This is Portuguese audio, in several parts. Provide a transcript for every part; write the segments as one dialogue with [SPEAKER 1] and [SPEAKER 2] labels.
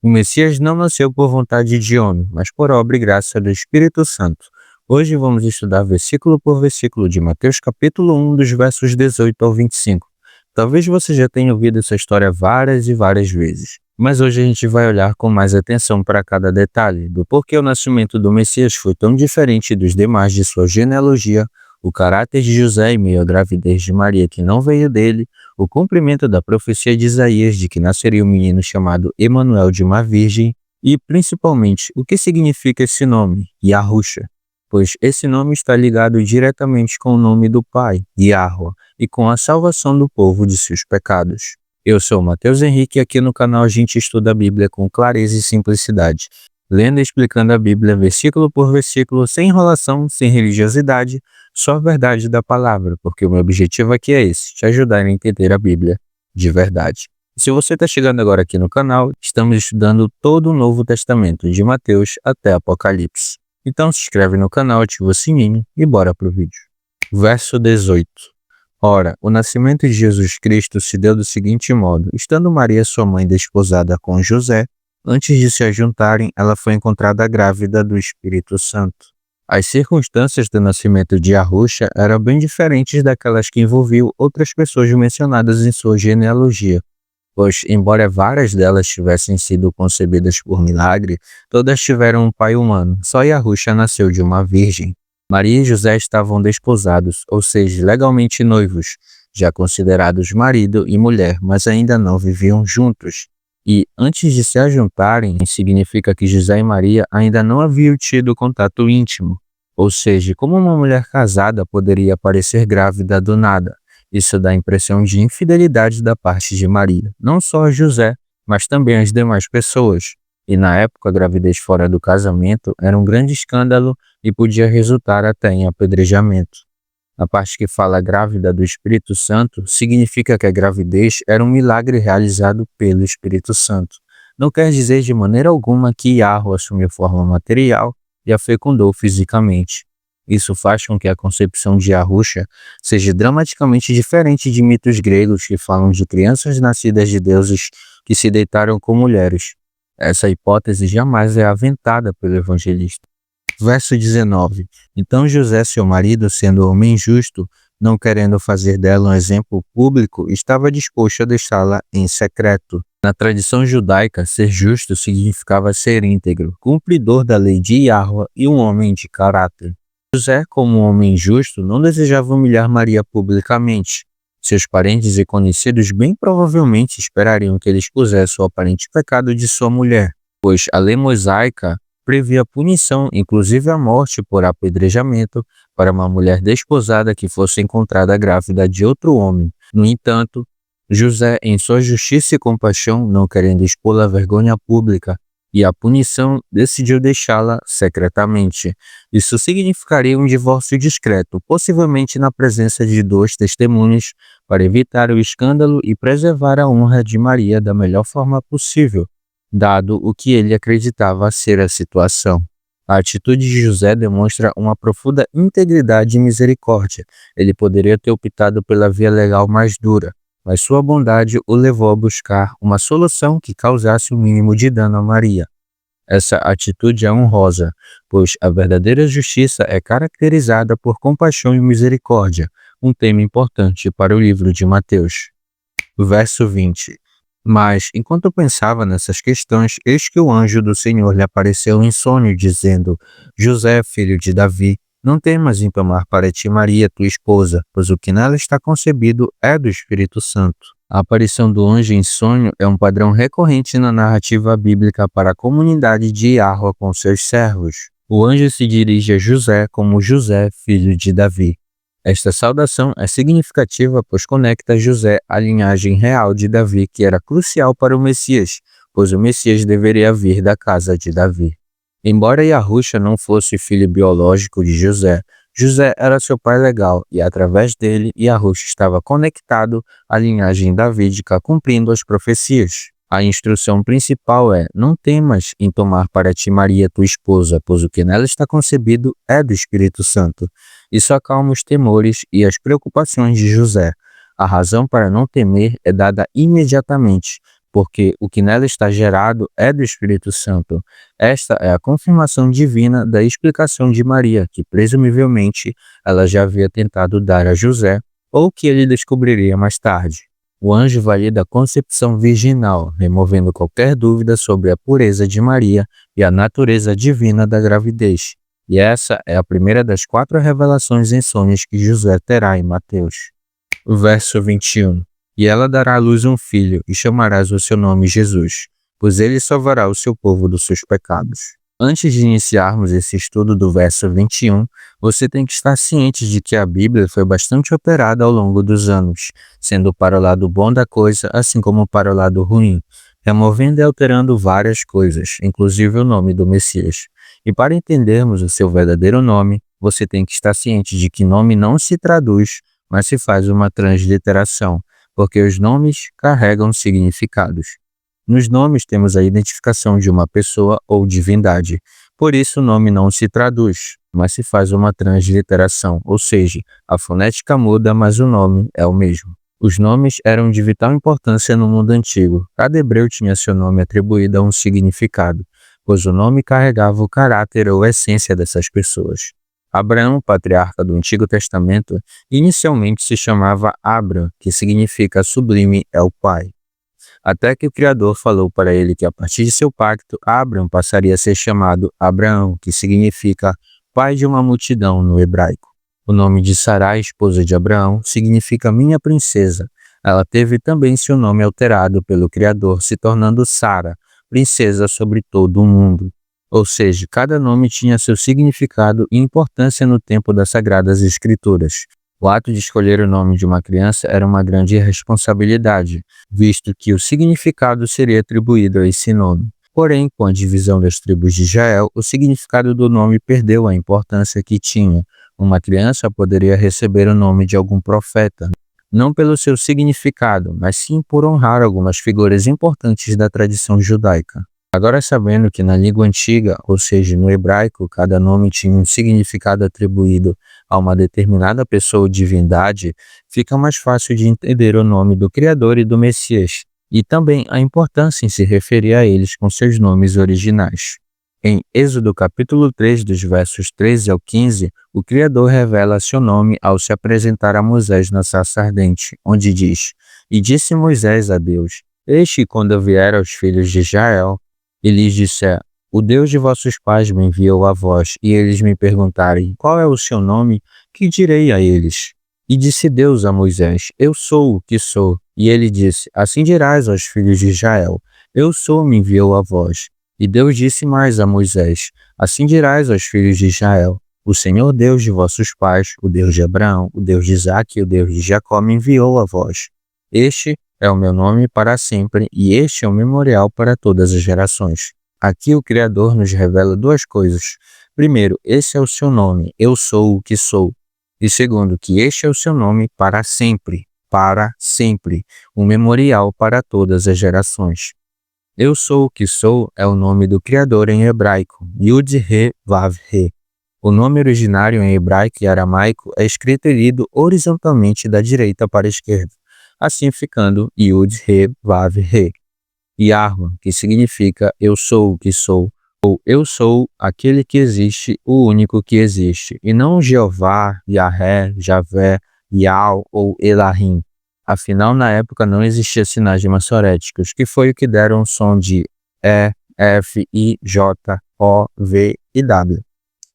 [SPEAKER 1] O Messias não nasceu por vontade de homem, mas por obra e graça do Espírito Santo. Hoje vamos estudar versículo por versículo de Mateus capítulo 1, dos versos 18 ao 25. Talvez você já tenha ouvido essa história várias e várias vezes, mas hoje a gente vai olhar com mais atenção para cada detalhe do porquê o nascimento do Messias foi tão diferente dos demais de sua genealogia, o caráter de José em meio à gravidez de Maria que não veio dele, o cumprimento da profecia de Isaías de que nasceria um menino chamado Emanuel de uma virgem e, principalmente, o que significa esse nome, Yahusha, pois esse nome está ligado diretamente com o nome do Pai, Yahweh, e com a salvação do povo de seus pecados. Eu sou Matheus Henrique e aqui no canal a gente estuda a Bíblia com clareza e simplicidade, lendo e explicando a Bíblia versículo por versículo, sem enrolação, sem religiosidade, só a verdade da palavra, porque o meu objetivo aqui é esse, te ajudar a entender a Bíblia de verdade. Se você está chegando agora aqui no canal, estamos estudando todo o Novo Testamento, de Mateus até Apocalipse. Então se inscreve no canal, ativa o sininho e bora pro vídeo. Verso 18. Ora, o nascimento de Jesus Cristo se deu do seguinte modo: estando Maria, sua mãe, desposada com José, antes de se ajuntarem, ela foi encontrada grávida do Espírito Santo. As circunstâncias do nascimento de Yahusha eram bem diferentes daquelas que envolviam outras pessoas mencionadas em sua genealogia, pois, embora várias delas tivessem sido concebidas por milagre, todas tiveram um pai humano. Só Yahusha nasceu de uma virgem. Maria e José estavam desposados, ou seja, legalmente noivos, já considerados marido e mulher, mas ainda não viviam juntos. E, antes de se ajuntarem, significa que José e Maria ainda não haviam tido contato íntimo. Ou seja, como uma mulher casada poderia parecer grávida do nada? Isso dá a impressão de infidelidade da parte de Maria, não só a José, mas também às demais pessoas. E na época, a gravidez fora do casamento era um grande escândalo e podia resultar até em apedrejamento. A parte que fala grávida do Espírito Santo significa que a gravidez era um milagre realizado pelo Espírito Santo. Não quer dizer de maneira alguma que Yahweh assumiu forma material e a fecundou fisicamente. Isso faz com que a concepção de Yahusha seja dramaticamente diferente de mitos gregos que falam de crianças nascidas de deuses que se deitaram com mulheres. Essa hipótese jamais é aventada pelo evangelista. Verso 19. Então José, seu marido, sendo homem justo, não querendo fazer dela um exemplo público, estava disposto a deixá-la em secreto. Na tradição judaica, ser justo significava ser íntegro, cumpridor da lei de Yahweh e um homem de caráter. José, como um homem justo, não desejava humilhar Maria publicamente. Seus parentes e conhecidos bem provavelmente esperariam que ele expusesse o aparente pecado de sua mulher, pois a lei mosaica previa punição, inclusive a morte por apedrejamento, para uma mulher desposada que fosse encontrada grávida de outro homem. No entanto, José, em sua justiça e compaixão, não querendo expô-la à vergonha pública e à punição, decidiu deixá-la secretamente. Isso significaria um divórcio discreto, possivelmente na presença de 2 testemunhas, para evitar o escândalo e preservar a honra de Maria da melhor forma possível, dado o que ele acreditava ser a situação. A atitude de José demonstra uma profunda integridade e misericórdia. Ele poderia ter optado pela via legal mais dura, mas sua bondade o levou a buscar uma solução que causasse o mínimo de dano a Maria. Essa atitude é honrosa, pois a verdadeira justiça é caracterizada por compaixão e misericórdia, um tema importante para o livro de Mateus. Verso 20. Mas, enquanto pensava nessas questões, eis que o anjo do Senhor lhe apareceu em sonho, dizendo: José, filho de Davi, não temas em tomar para ti Maria, tua esposa, pois o que nela está concebido é do Espírito Santo. A aparição do anjo em sonho é um padrão recorrente na narrativa bíblica para a comunidade de Yahweh com seus servos. O anjo se dirige a José como José, filho de Davi. Esta saudação é significativa pois conecta José à linhagem real de Davi, que era crucial para o Messias, pois o Messias deveria vir da casa de Davi. Embora Yahusha não fosse filho biológico de José, José era seu pai legal e, através dele, Yahusha estava conectado à linhagem davídica, cumprindo as profecias. A instrução principal é: não temas em tomar para ti Maria, tua esposa, pois o que nela está concebido é do Espírito Santo. Isso acalma os temores e as preocupações de José. A razão para não temer é dada imediatamente, porque o que nela está gerado é do Espírito Santo. Esta é a confirmação divina da explicação de Maria, que presumivelmente ela já havia tentado dar a José, ou que ele descobriria mais tarde. O anjo valida a concepção virginal, removendo qualquer dúvida sobre a pureza de Maria e a natureza divina da gravidez. E essa é a primeira das 4 revelações em sonhos que José terá em Mateus. Verso 21. E ela dará à luz um filho, e chamarás o seu nome Jesus, pois ele salvará o seu povo dos seus pecados. Antes de iniciarmos esse estudo do verso 21, você tem que estar ciente de que a Bíblia foi bastante operada ao longo dos anos, sendo para o lado bom da coisa, assim como para o lado ruim, removendo e alterando várias coisas, inclusive o nome do Messias. E para entendermos o seu verdadeiro nome, você tem que estar ciente de que nome não se traduz, mas se faz uma transliteração, porque os nomes carregam significados. Nos nomes temos a identificação de uma pessoa ou divindade, por isso o nome não se traduz, mas se faz uma transliteração, ou seja, a fonética muda, mas o nome é o mesmo. Os nomes eram de vital importância no mundo antigo. Cada hebreu tinha seu nome atribuído a um significado, pois o nome carregava o caráter ou essência dessas pessoas. Abraão, patriarca do Antigo Testamento, inicialmente se chamava Abram, que significa sublime é o pai. Até que o Criador falou para ele que a partir de seu pacto, Abram passaria a ser chamado Abraão, que significa pai de uma multidão no hebraico. O nome de Sarai, esposa de Abraão, significa minha princesa. Ela teve também seu nome alterado pelo Criador, se tornando Sara, princesa sobre todo o mundo. Ou seja, cada nome tinha seu significado e importância no tempo das Sagradas Escrituras. O ato de escolher o nome de uma criança era uma grande responsabilidade, visto que o significado seria atribuído a esse nome. Porém, com a divisão das tribos de Israel, o significado do nome perdeu a importância que tinha. Uma criança poderia receber o nome de algum profeta, não pelo seu significado, mas sim por honrar algumas figuras importantes da tradição judaica. Agora, sabendo que na língua antiga, ou seja, no hebraico, cada nome tinha um significado atribuído a uma determinada pessoa ou divindade, fica mais fácil de entender o nome do Criador e do Messias, e também a importância em se referir a eles com seus nomes originais. Em Êxodo capítulo 3, dos versos 13 ao 15, o Criador revela seu nome ao se apresentar a Moisés na sarça ardente, onde diz: E disse Moisés a Deus: Eis que quando eu vier aos filhos de Israel, e lhes disser: O Deus de vossos pais me enviou a vós, e eles me perguntarem: Qual é o seu nome? Que direi a eles? E disse Deus a Moisés: Eu sou o que sou. E ele disse: Assim dirás aos filhos de Israel: Eu sou, me enviou a vós. E Deus disse mais a Moisés: Assim dirás aos filhos de Israel: O Senhor Deus de vossos pais, o Deus de Abraão, o Deus de Isaque e o Deus de Jacó me enviou a vós. Este é o meu nome para sempre, e este é o memorial para todas as gerações. Aqui o Criador nos revela 2 coisas. Primeiro, esse é o seu nome, eu sou o que sou. E segundo, que este é o seu nome para sempre, um memorial para todas as gerações. Eu sou o que sou é o nome do Criador em hebraico, Yud-He-Vav-He. O nome originário em hebraico e aramaico é escrito e lido horizontalmente da direita para a esquerda, assim ficando Yud-He-Vav-He. Yahweh, que significa eu sou o que sou, ou eu sou aquele que existe, o único que existe, e não Jeová, Yahé, Javé, Yahw ou Elahim. Afinal, na época não existia sinais massoréticos, que foi o que deram o som de E, F, I, J, O, V e W.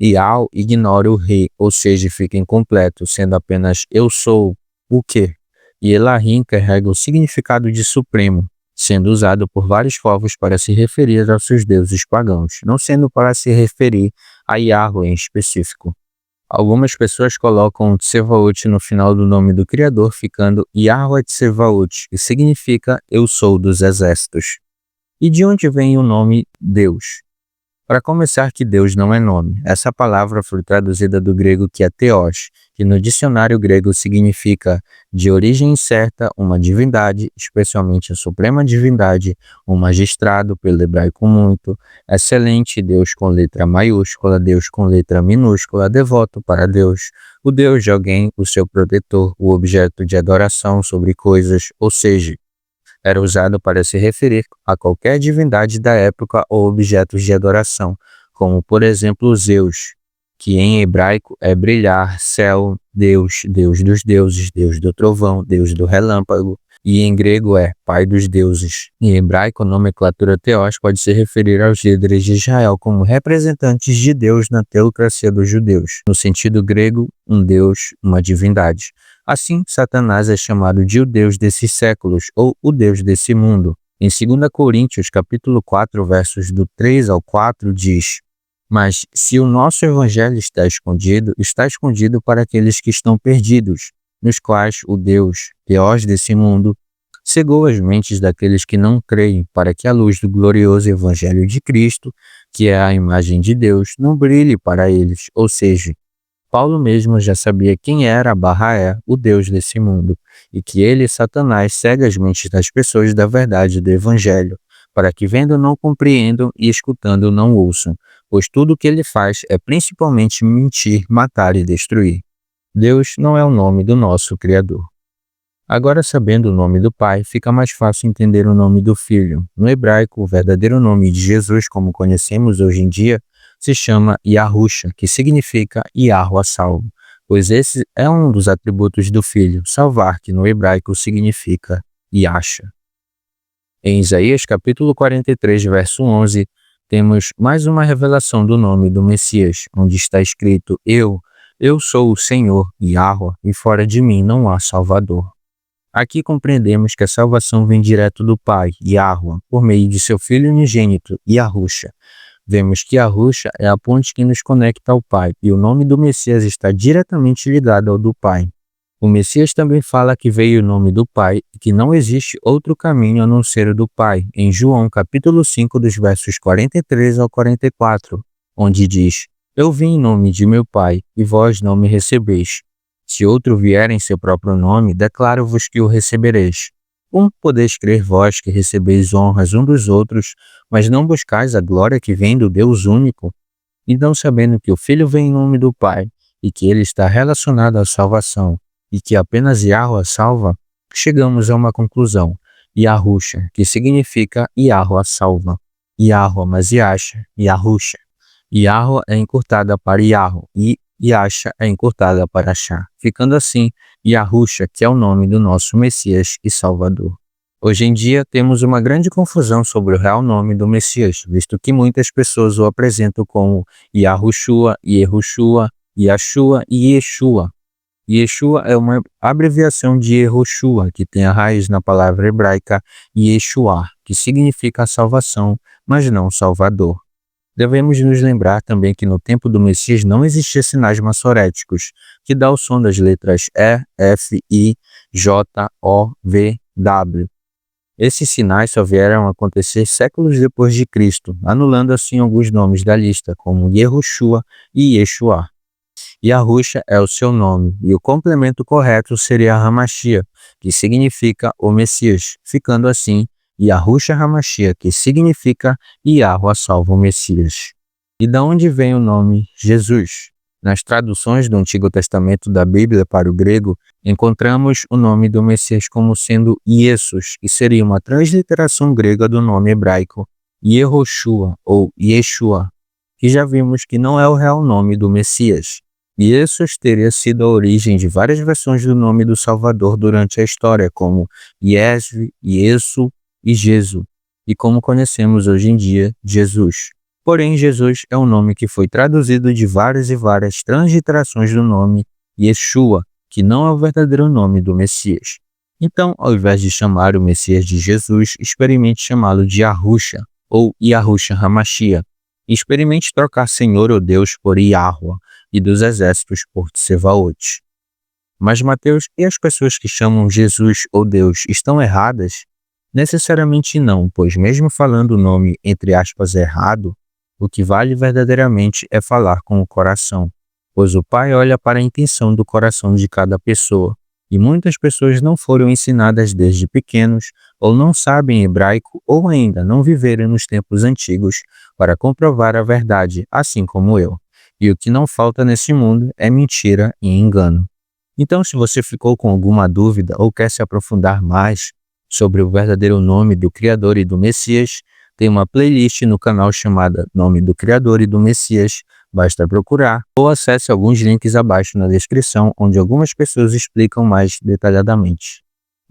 [SPEAKER 1] Yahw ignora o Re, ou seja, fica incompleto, sendo apenas eu sou o que. E Elahim carrega o significado de supremo, sendo usado por vários povos para se referir aos seus deuses pagãos, não sendo para se referir a Yahweh em específico. Algumas pessoas colocam Tsevaot no final do nome do Criador, ficando Yahweh Tsevaot, que significa eu sou dos exércitos. E de onde vem o nome Deus? Para começar, que Deus não é nome. Essa palavra foi traduzida do grego que é Theos, que no dicionário grego significa de origem incerta, uma divindade, especialmente a suprema divindade, um magistrado, pelo hebraico muito, excelente, Deus com letra maiúscula, Deus com letra minúscula, devoto para Deus, o Deus de alguém, o seu protetor, o objeto de adoração sobre coisas, ou seja, Era usado para se referir a qualquer divindade da época ou objetos de adoração, como por exemplo Zeus, que em hebraico é brilhar, céu, Deus, Deus dos deuses, Deus do trovão, Deus do relâmpago, e em grego é pai dos deuses. Em hebraico, a nomenclatura teós pode se referir aos líderes de Israel como representantes de Deus na teocracia dos judeus. No sentido grego, um deus, uma divindade. Assim, Satanás é chamado de o Deus desses séculos, ou o Deus desse mundo. Em 2 Coríntios, capítulo 4, versos do 3 ao 4, diz: Mas se o nosso evangelho está escondido para aqueles que estão perdidos, nos quais o Deus, Teós desse mundo, cegou as mentes daqueles que não creem, para que a luz do glorioso evangelho de Cristo, que é a imagem de Deus, não brilhe para eles. Ou seja, Paulo mesmo já sabia quem era o Deus desse mundo, e que ele, Satanás, cega as mentes das pessoas da verdade do evangelho, para que vendo não compreendam e escutando não ouçam, pois tudo o que ele faz é principalmente mentir, matar e destruir. Deus não é o nome do nosso Criador. Agora, sabendo o nome do Pai, fica mais fácil entender o nome do Filho. No hebraico, o verdadeiro nome de Jesus, como conhecemos hoje em dia, se chama Yahusha, que significa Yahweh salvo, pois esse é um dos atributos do Filho, salvar, que no hebraico significa Yasha. Em Isaías capítulo 43, verso 11, temos mais uma revelação do nome do Messias, onde está escrito: Eu sou o Senhor, Yahweh, e fora de mim não há Salvador. Aqui compreendemos que a salvação vem direto do Pai, Yahweh, por meio de seu Filho unigênito, Yahusha. Vemos que Yahusha é a ponte que nos conecta ao Pai, e o nome do Messias está diretamente ligado ao do Pai. O Messias também fala que veio o nome do Pai e que não existe outro caminho a não ser o do Pai, em João capítulo 5, dos versos 43 ao 44, onde diz: Eu vim em nome de meu Pai, e vós não me recebeis. Se outro vier em seu próprio nome, declaro-vos que o recebereis. Como podeis crer vós que recebeis honras um dos outros, mas não buscais a glória que vem do Deus único? E não sabendo que o Filho vem em nome do Pai, e que ele está relacionado à salvação, e que apenas Yahweh salva, chegamos a uma conclusão: Yahusha, que significa Yahweh salva. Yahweh mais Yasha, Yahusha. Yahweh é encurtada para Yahweh e Yasha é encurtada para Shah, ficando assim Yahusha, que é o nome do nosso Messias e Salvador. Hoje em dia temos uma grande confusão sobre o real nome do Messias, visto que muitas pessoas o apresentam como Yahushua, Yehoshua, Yashua e Yeshua. Yeshua é uma abreviação de Yehoshua, que tem a raiz na palavra hebraica Yeshua, que significa salvação, mas não Salvador. Devemos nos lembrar também que no tempo do Messias não existiam sinais maçoréticos, que dá o som das letras E, F, I, J, O, V, W. Esses sinais só vieram a acontecer séculos depois de Cristo, anulando assim alguns nomes da lista, como Yehoshua e Yeshua. Yahusha é o seu nome, e o complemento correto seria Hamashia, que significa o Messias, ficando assim Yahusha Hamashia, que significa Yahweh salva o Messias. E da onde vem o nome Jesus? Nas traduções do Antigo Testamento da Bíblia para o grego, encontramos o nome do Messias como sendo Iesus, que seria uma transliteração grega do nome hebraico Yehoshua ou Yeshua, que já vimos que não é o real nome do Messias. Iesus teria sido a origem de várias versões do nome do Salvador durante a história, como Yesve, Yesu e Jesus, e como conhecemos hoje em dia, Jesus. Porém, Jesus é um nome que foi traduzido de várias e várias transliterações do nome Yeshua, que não é o verdadeiro nome do Messias. Então, ao invés de chamar o Messias de Jesus, experimente chamá-lo de Yahusha, ou Yahusha Hamashia. Experimente trocar Senhor ou Deus por Yahweh, e dos exércitos por Tsevaot. Mas Mateus, e as pessoas que chamam Jesus ou Deus estão erradas? Necessariamente não, pois mesmo falando o nome entre aspas errado, o que vale verdadeiramente é falar com o coração, pois o Pai olha para a intenção do coração de cada pessoa, e muitas pessoas não foram ensinadas desde pequenos, ou não sabem hebraico, ou ainda não viveram nos tempos antigos para comprovar a verdade, assim como eu. E o que não falta nesse mundo é mentira e engano. Então, se você ficou com alguma dúvida ou quer se aprofundar mais, sobre o verdadeiro nome do Criador e do Messias, tem uma playlist no canal chamada Nome do Criador e do Messias, basta procurar, ou acesse alguns links abaixo na descrição, onde algumas pessoas explicam mais detalhadamente.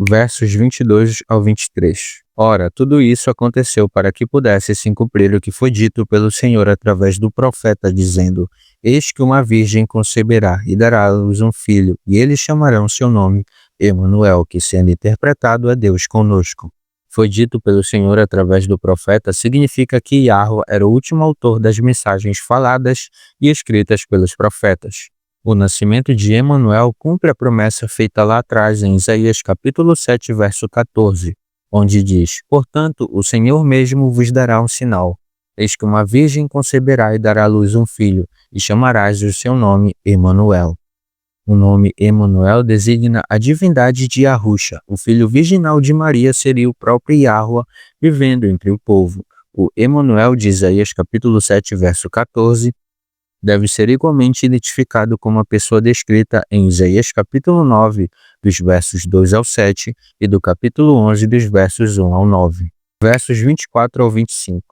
[SPEAKER 1] Versos 22 ao 23. Ora, tudo isso aconteceu para que pudesse se cumprir o que foi dito pelo Senhor através do profeta, dizendo: Eis que uma virgem conceberá e dará à luz um filho, e eles chamarão seu nome Emanuel, que sendo interpretado é Deus conosco. Foi dito pelo Senhor através do profeta significa que Yahweh era o último autor das mensagens faladas e escritas pelos profetas. O nascimento de Emanuel cumpre a promessa feita lá atrás em Isaías capítulo 7, verso 14, onde diz: Portanto, o Senhor mesmo vos dará um sinal. Eis que uma virgem conceberá e dará à luz um filho, e chamarás o seu nome Emanuel. O nome Emanuel designa a divindade de Yahusha. O filho virginal de Maria seria o próprio Yahweh vivendo entre o povo. O Emanuel de Isaías capítulo 7, verso 14, deve ser igualmente identificado como a pessoa descrita em Isaías capítulo 9, dos versos 2 ao 7, e do capítulo 11, dos versos 1 ao 9. Versos 24 ao 25.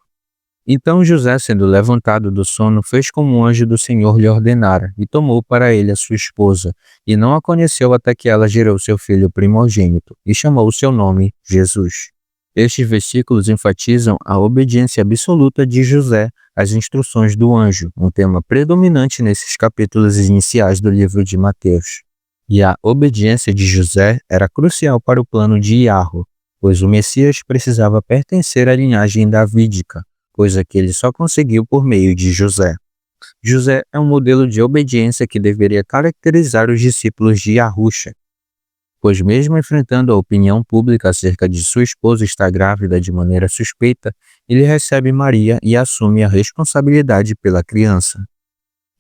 [SPEAKER 1] Então José, sendo levantado do sono, fez como o anjo do Senhor lhe ordenara, e tomou para ele a sua esposa, e não a conheceu até que ela gerou seu filho primogênito, e chamou o seu nome Jesus. Estes versículos enfatizam a obediência absoluta de José às instruções do anjo, um tema predominante nesses capítulos iniciais do livro de Mateus. E a obediência de José era crucial para o plano de Yahweh, pois o Messias precisava pertencer à linhagem davídica, coisa que ele só conseguiu por meio de José. José é um modelo de obediência que deveria caracterizar os discípulos de Yahusha, pois mesmo enfrentando a opinião pública acerca de sua esposa estar grávida de maneira suspeita, ele recebe Maria e assume a responsabilidade pela criança.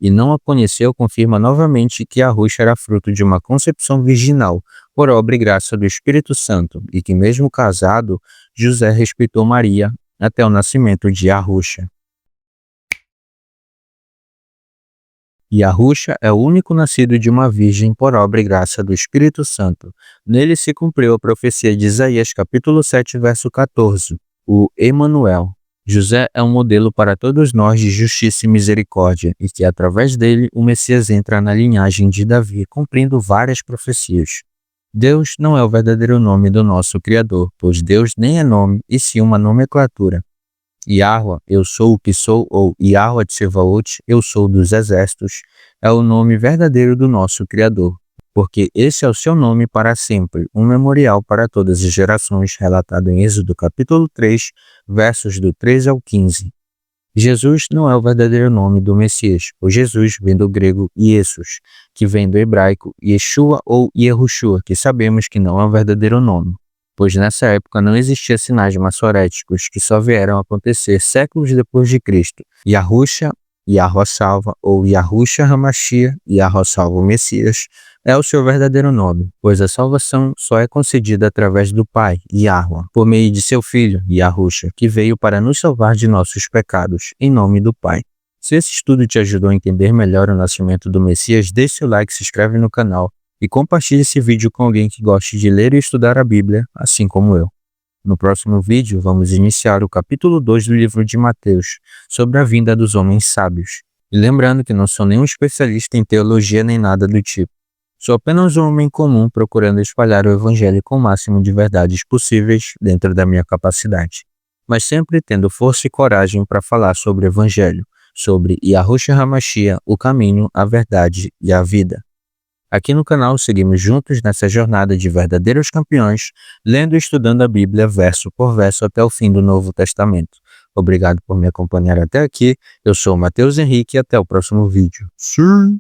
[SPEAKER 1] E não a conheceu confirma novamente que Yahusha era fruto de uma concepção virginal, por obra e graça do Espírito Santo, e que mesmo casado, José respeitou Maria até o nascimento de Yahusha. Yahusha é o único nascido de uma virgem por obra e graça do Espírito Santo. Nele se cumpriu a profecia de Isaías capítulo 7, verso 14, o Emanuel. José é um modelo para todos nós de justiça e misericórdia, e que através dele o Messias entra na linhagem de Davi, cumprindo várias profecias. Deus não é o verdadeiro nome do nosso Criador, pois Deus nem é nome, e sim uma nomenclatura. Yahweh, eu sou o que sou, ou Yahweh Tsevaot, eu sou dos exércitos, é o nome verdadeiro do nosso Criador, porque esse é o seu nome para sempre, um memorial para todas as gerações, relatado em Êxodo capítulo 3, versos do 13 ao 15. Jesus não é o verdadeiro nome do Messias, pois Jesus vem do grego Iesus, que vem do hebraico Yeshua ou Yehoshua, que sabemos que não é o verdadeiro nome, pois nessa época não existiam sinais massoréticos que só vieram a acontecer séculos depois de Cristo. Yahusha, Yahweh salva, ou Yahusha Hamashia, Yahweh salva o Messias, é o seu verdadeiro nome, pois a salvação só é concedida através do Pai, Yahweh, por meio de seu Filho, Yahusha, que veio para nos salvar de nossos pecados, em nome do Pai. Se esse estudo te ajudou a entender melhor o nascimento do Messias, deixe seu like, se inscreve no canal e compartilhe esse vídeo com alguém que goste de ler e estudar a Bíblia, assim como eu. No próximo vídeo, vamos iniciar o capítulo 2 do livro de Mateus, sobre a vinda dos homens sábios. E lembrando que não sou nenhum especialista em teologia nem nada do tipo. Sou apenas um homem comum procurando espalhar o evangelho com o máximo de verdades possíveis dentro da minha capacidade, mas sempre tendo força e coragem para falar sobre o evangelho, sobre Yahusha Hamashia, o caminho, a verdade e a vida. Aqui no canal seguimos juntos nessa jornada de verdadeiros campeões, lendo e estudando a Bíblia verso por verso até o fim do Novo Testamento. Obrigado por me acompanhar até aqui, eu sou o Matheus Henrique e até o próximo vídeo. Sim!